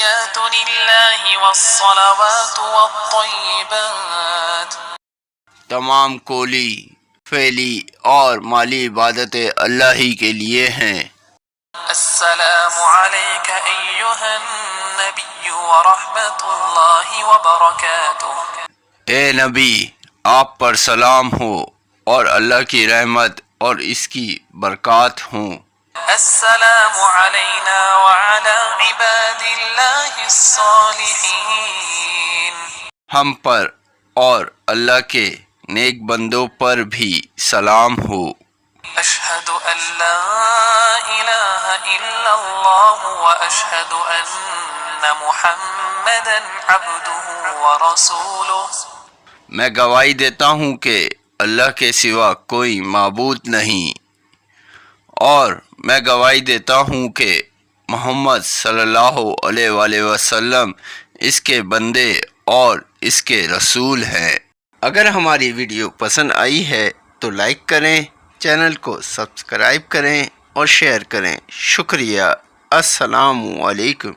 التحيات لله والصلوات والطيبات. تمام قولی، فعلی اور مالی عبادتیں اللہ ہی کے لیے ہیں۔ السلام عليك أيها النبي ورحمة الله وبركاته. اے نبی، آپ پر سلام ہو اور اللہ کی رحمت اور اس کی برکات ہوں۔ السلام علينا وعلى عباد الله الصالحين. ہم پر اور اللہ کے نیک بندوں پر بھی سلام ہو۔ أشهد أن لا إله إلا الله وأشهد أن محمدا عبده ورسوله. میں گواہی دیتا ہوں کہ اللہ کے سوا کوئی معبود نہیں، اور میں گواہی دیتا ہوں کہ محمد صلی اللہ علیہ وآلہ وسلم اس کے بندے اور اس کے رسول ہیں۔ اگر ہماری ویڈیو پسند آئی ہے تو لائک کریں، چینل کو سبسکرائب کریں اور شیئر کریں۔ شکریہ۔ السلام علیکم۔